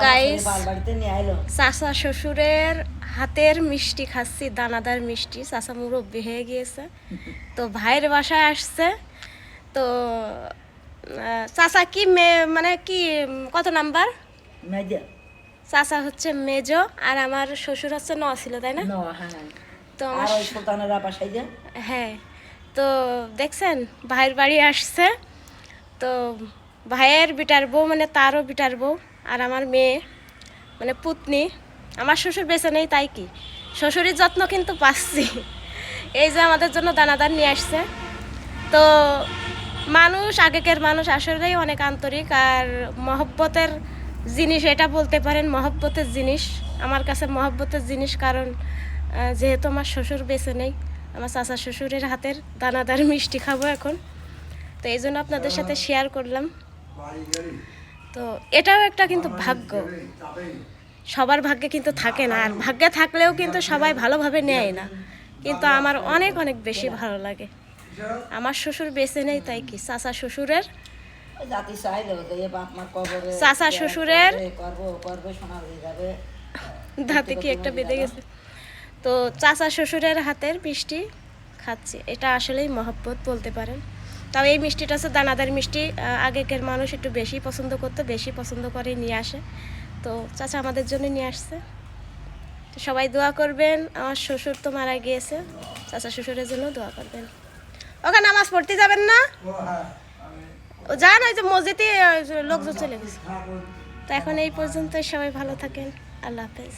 Guys, চাচা শ্বশুরের হাতের মিষ্টি খাচ্ছি, দানাদার মিষ্টি। চাচা মুরব্বী হয়ে গিয়েছে, তো ভাইয়ের বাসায় আসছে। তো চাচা কি মানে কি কত নাম্বার? চাচা হচ্ছে মেজো, আর আমার শ্বশুর হচ্ছে ন ছিল, তাই না? তো আমার হ্যাঁ, তো দেখছেন ভাইয়ের বাড়ি আসছে। তো ভাইয়ের বিটার বউ মানে তারও বিটার বউ, আর আমার মেয়ে মানে পুতনি। আমার শ্বশুর বেঁচে নেই, তাই কি শ্বশুরের যত্ন কিন্তু পাচ্ছি। এই যে আমাদের জন্য দানাদার নিয়ে আসছে। তো মানুষ, আগেকার মানুষ আসলেই অনেক আন্তরিক আর মহব্বতের জিনিস, এটা বলতে পারেন মহব্বতের জিনিস। আমার কাছে মহব্বতের জিনিস, কারণ যেহেতু আমার শ্বশুর বেঁচে নেই, আমার চাচা শ্বশুরের হাতের দানাদার মিষ্টি খাবো এখন। তো এই জন্য আপনাদের সাথে শেয়ার করলাম। তো এটাও একটা কিন্তু ভাগ্য, সবার ভাগ্যে কিন্তু থাকে না, আর ভাগ্যে থাকলেও কিন্তু সবাই ভালোভাবে নেয় না। কিন্তু আমার অনেক অনেক বেশি ভালো লাগে। আমার শ্বশুর বেঁচে নেই, তাই কি চাচা শ্বশুরের দাঁতে কি একটা বেঁধে গেছে। তো চাচা শ্বশুরের হাতের মিষ্টি খাচ্ছি, এটা আসলেই মহব্বত বলতে পারেন। তাও এই মিষ্টিটা হচ্ছে দানাদার মিষ্টি। আগেকার মানুষ একটু বেশি পছন্দ করতো, বেশি পছন্দ করে নিয়ে আসে। তো চাচা আমাদের জন্য নিয়ে আসছে। তো সবাই দোয়া করবেন, আমার শ্বশুর তো মারা গিয়েছে, চাচা শ্বশুরের জন্য দোয়া করবেন। ওখানে নামাজ পড়তে যাবেন না? ও যান, ওই যে মসজিদে লোকজন চলে গেছে। তো এখন এই পর্যন্ত, সবাই ভালো থাকেন, আল্লাহ হাফেজ।